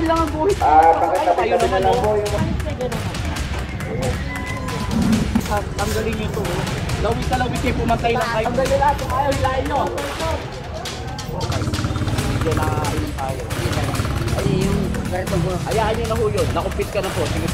lang ang buhit. Kayo naman oh. Tanggalin nyo ito. Lawit na lawit kayo, pumantay lang kayo. Tanggalin lahat kung ayaw, hilahin nyo. Hindi na ayun tayo. Ay, yung ganito po. Ayahan nyo na ho yun. Nakumpit ka na po. Sige.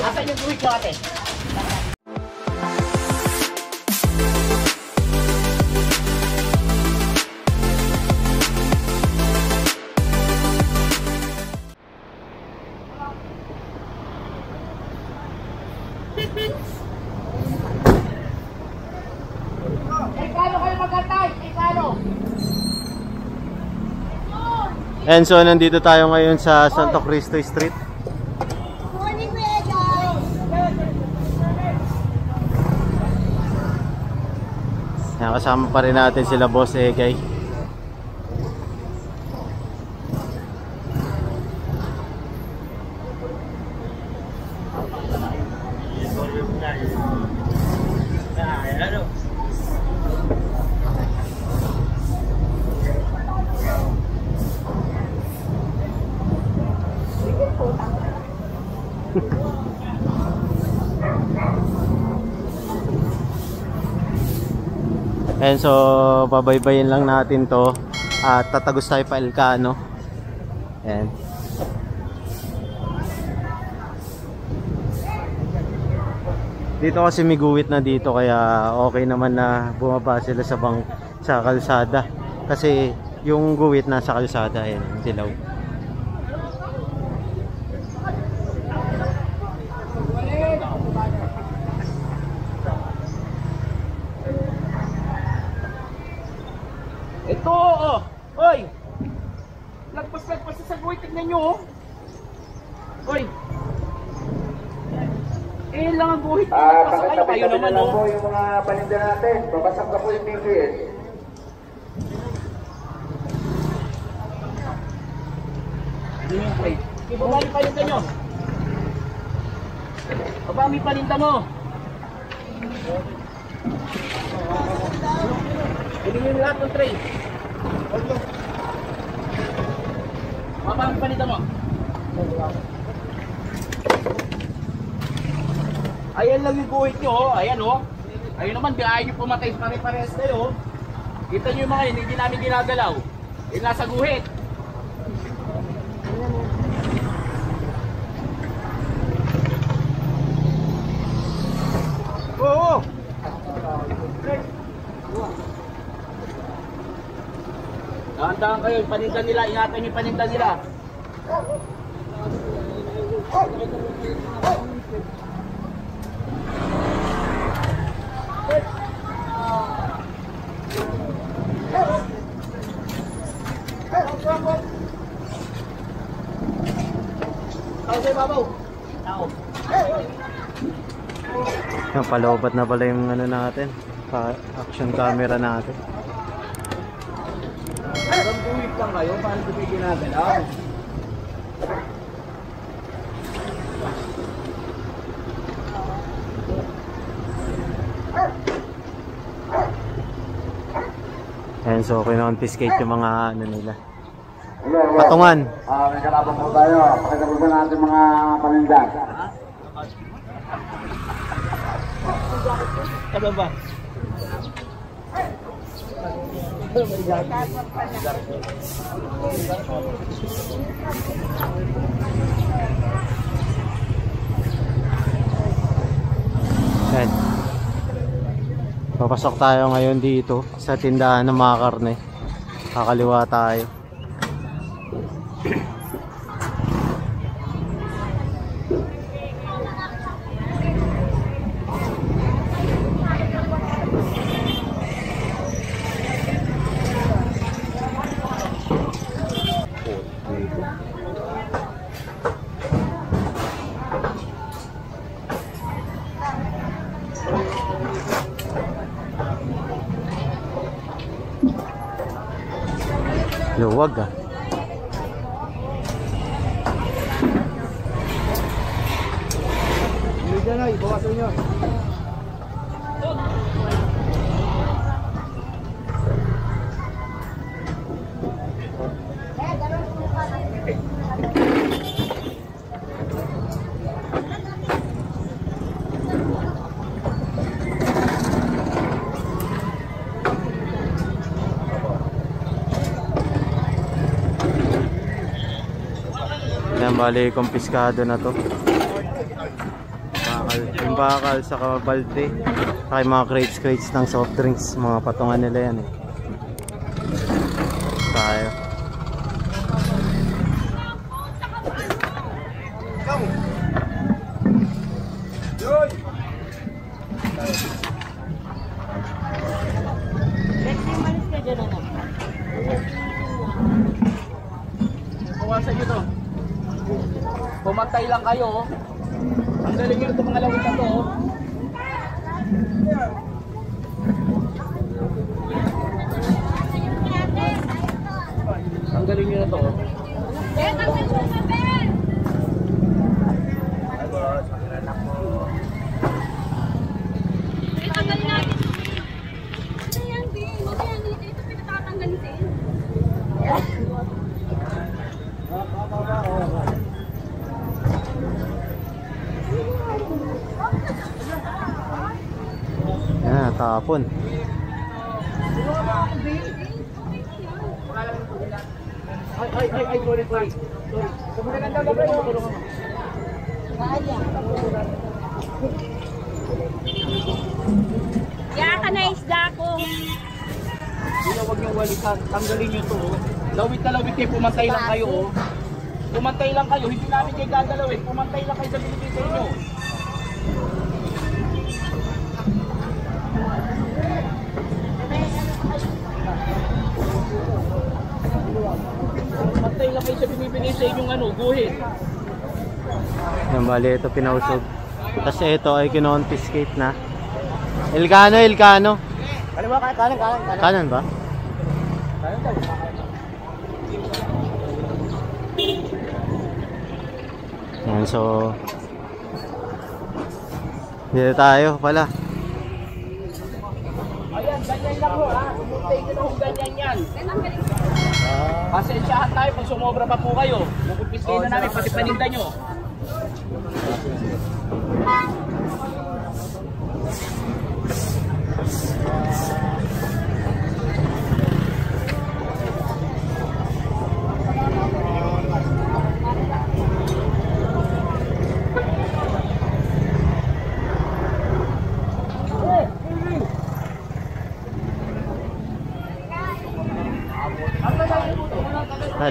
Asan yung buhit nyo ate? And so nandito tayo ngayon sa Santo Cristo Street. Kasama pa rin natin sila Boss Egay. And so babaybayin lang natin to at tatagos tayo pa Elcano. Ayan. Dito kasi may guwit na dito kaya okay naman na bumaba sila sa kalsada kasi yung guwit nasa kalsada. Ayan, dilaw. Ito, oh! Hoy! Lagpas sa guwit, tignan nyo, oh! Hoy! Lang ang guhit. Kayo naman, oh! Po yung mga paninda natin. Babasak na po yung TPS. Ibaba yung paninda nyo! Baba may paninda mo! Bilhin nyo lahat ng tray. Baba may paninda mo! Ayan lang yung guhit nyo, oh. Ayan, oh. Ayun naman, di ayaw nyo pumatay pare-pares kayo, oh. Kita nyo yung mga yun, hindi namin ginagalaw. Yung nasa guhit. Oo. Dahan-dahan kayo, yung paninda nila, ingatan yung paninda nila. Palobat na pala yung ano natin, action camera natin. Ang buwit lang kayo, paano bibigyan natin? And so kino-confiscate yung mga ano nila. Patungan. May kalaban po tayo. Pakita po natin mga paninda. Ano ba? Ayan. Papasok tayo ngayon dito sa tindahan ng mga karne. Kakaliwa tayo. Luwag ah. Hindi na, ibawasan nyo. Yan, bali kumpiskado na to. Yung bakal sa balde. Saka yung mga crates ng soft drinks. Mga patungan nila yan eh. Tayo. Kawasan nyo to. Pumantay lang kayo. Ang galing nyo ito mga lawit na to. Ang galing nyo na to. Yan, tapon. Ay, sorry. Kumaganda ka ba yung Kaya ka na isda ko. huwag niyong walikan. Tanggalin niyo to. Lawit na lawit kayo, pumantay lang kayo. Pumantay lang kayo, hindi namin kayo gagalawin. Pumantay lang kayo sa binigay sa inyo. Pumantay lang kayo sa binibigay sa inyong guhit. Yan, bali ito pinausog. Tapos ito ay kinonfiscate na. Ilkano. Kaliwa, kanan. Kanan ba? Kanan daw. Yan, so dito tayo pala. Ayan, ganyan lang ho ha. Pumunta ko na ganyan yan. Pasensyahan tayo pag sumobra pa po kayo. Makupiskay na namin pati paninda nyo.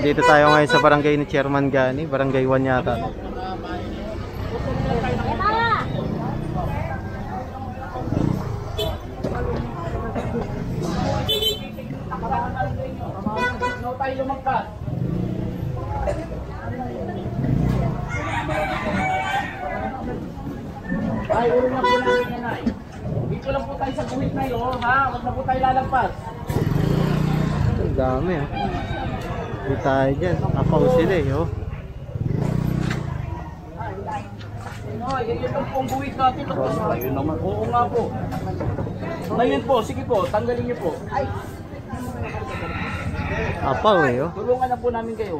Dito tayo ngayon sa barangay ni Chairman Gani, barangay 1 yata. No tayo lumagpas. Ay, ulo na po natin yan ay. Dito lang po tayo sa guhit na yun, ha? Huwag na po tayo lalagpas. Ang dami ah. Dito tayo dyan, napaw sila eh oh. Ay, yun lang po ang guhit natin. Ayun naman, oo nga po. Ngayon po, sige po, tanggalin niyo po. Ay, Apaw eh oh. tulungan na po namin kayo.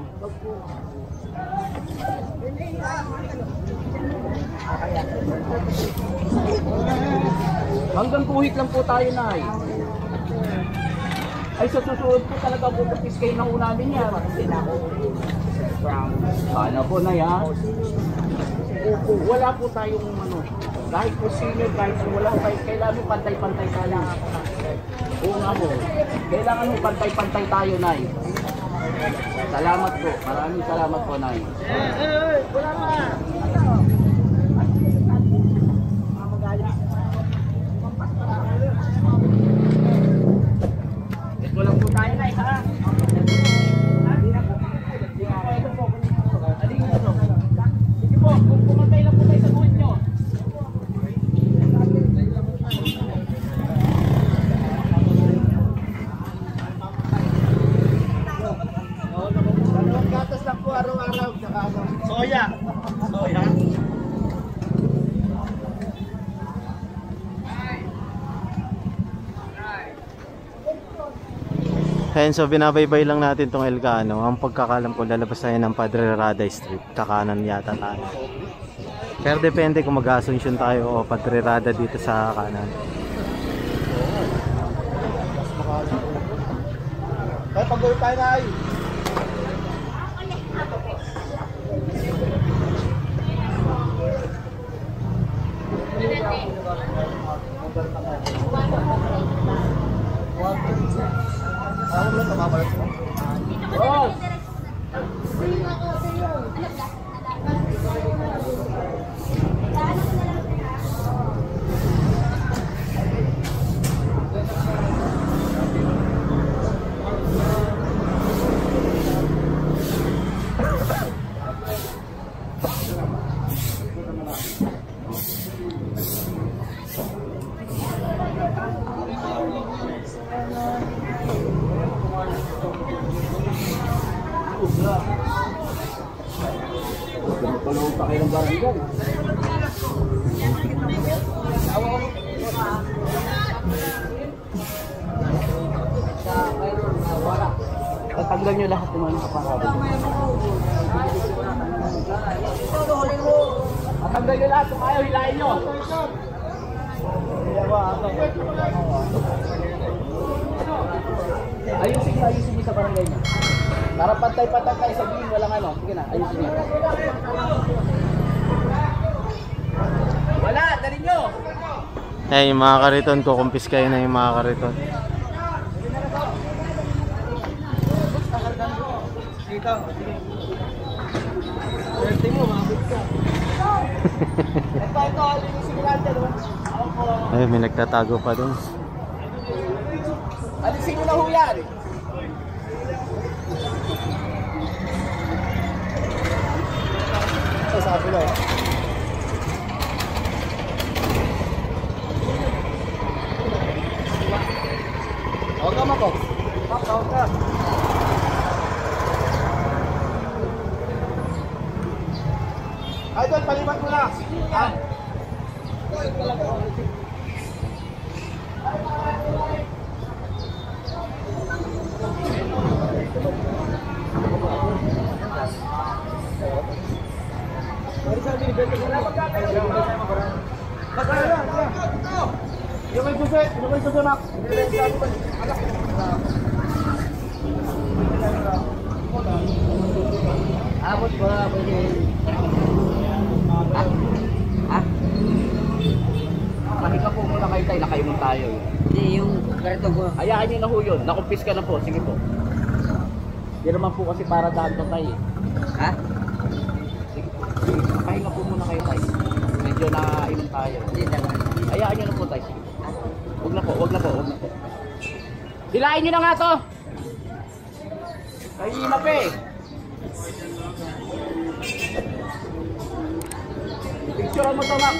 Hanggang guhit lang po tayo na ay. Ay, sa susunod po talaga po kapiskay na namin yan. Sana po na yan. Wala po tayong kahit po senior, kahit po wala tayo, kailangan mo pantay-pantay tayo. Oo nga po. Kailangan mo pantay-pantay tayo, Nay. Salamat po. Maraming salamat po, Nay. Wala pa. Ito lang po tayo, Nay, ha? Sige po, pumatay lang po tayo sa buhit nyo. Gatas lang po araw-araw. Soya. Ayan, so binabaybay lang natin tong Elcano. Ang pagkakalam ko, lalabas tayo ng Padre Rada Street. Kakanan yata tayo. Pero depende kung mag-asunsyon tayo o Padre Rada dito sa kanan. Kaya pag-uwi tayo na ay. Tulong pa kayo ng barangay. Tatanggal nyo lahat ng mga nakaparado. Tatanggal nyo lahat kung ayaw, hilahin nyo. Ayusin nyo sa barangay nyo. Para pantay-pantay tayo, sabihin walang ano. Sige na, ayusin nyo. Wala, dali nyo. Eh, yung mga kariton, kukumpis kayo na yung mga kariton. Dito. Swerte mo, mabit ka. Ito, alinisin mo natin. Ay, may nagtatago pa dun. Alisin mo na ho yan. Ito, sabi na. Huwag ka mako. Huwag ka. Ay, doon, palipat mo na. Ha? Yung may susi, nak. Abot ko na, pwede. Pahinga po muna kayo tayo, nakainom tayo. Hindi, yung ganito ko. Hayaan nyo na ho yun, nakumpis ka na po, sige po. Hindi naman po kasi para daan to tayo. Ha? Sige po, pahinga po muna kayo tayo. Medyo nakainom tayo. Hindi naman. Hayaan nyo na po tayo, sige po. Huwag na po, huwag na po, huwag na po. Hilain nyo na nga to! Kahinap eh! Picture mo to, Mac!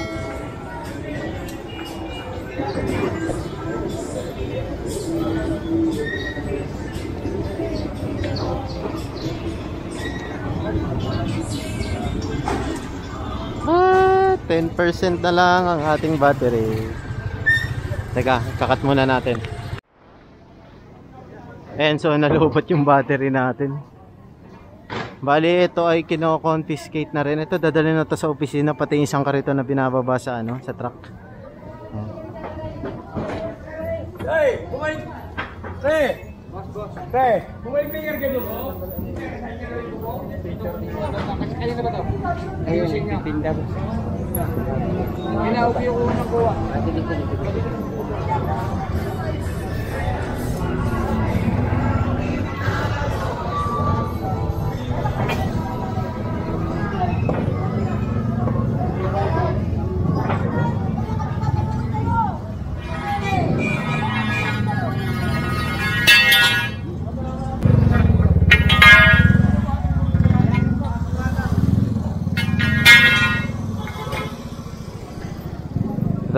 Ah, 10% na lang ang ating battery. Teka, kakat muna natin. Ayan, so nalubot yung battery natin. Bali, ito ay kino-confiscate na rin. Ito, dadalhin na to sa opisina, pati isang karito na binababa sa, sa truck. Hey, kumain! Pre! Pre! Kumain ka yung gano'n mo? Ayun na ba ito? Ayusin nyo. Pinda ko. Inaupi ko ng buwa.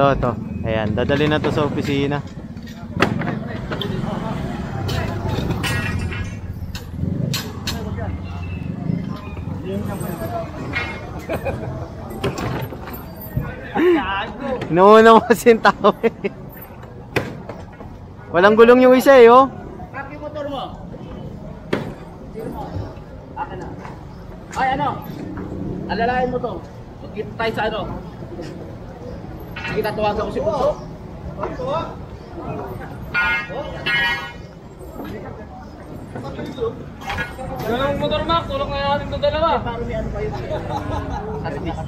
Ito. Ayan, dadali na to sa opisina. Inuuna mo kasi yung tao eh. Walang gulong yung isa eh, oh. Kaki motor mo. Akin na. Ay, ano? Alalahin mo to. Magkita tayo sa ano. Sige, tatawagan ko si Bunso. Ganang motor, Mac. Tulog na natin ito dalawa. Para may ano kayo. At least.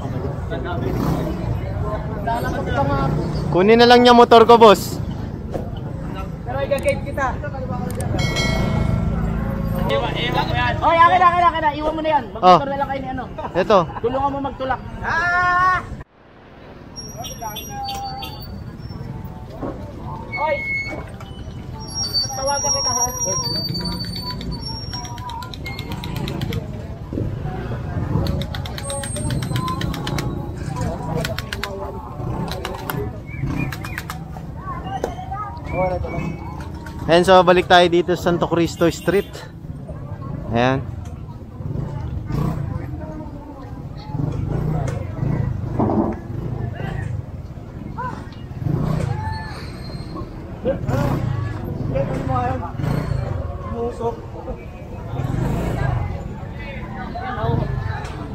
Kunin na lang niya motor ko, boss. Pero i-gate kita. Oy, akin na. Iwan mo na yan. Magmotor na lang kayo ni ano. Ito. Tulungan mo magtulak. Oy! Tawagan kita ha. Ayan, so balik tayo dito sa Santo Cristo Street. Ayan. busok.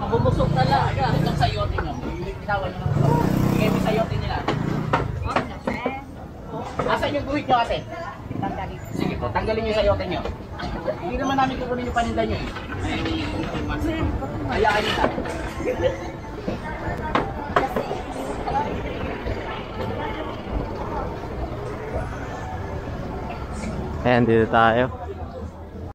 Mabubusok talaga. Ito sa yote nyo. Binitawan nyo ng busok. Bigay mo sa yote nila. Asan yung guhit nyo ate? Sige po, tanggalin nyo sa yote nyo. Hindi naman namin kukunin yung paninda nyo eh. Hayaan nyo tayo. Ayan, dito tayo.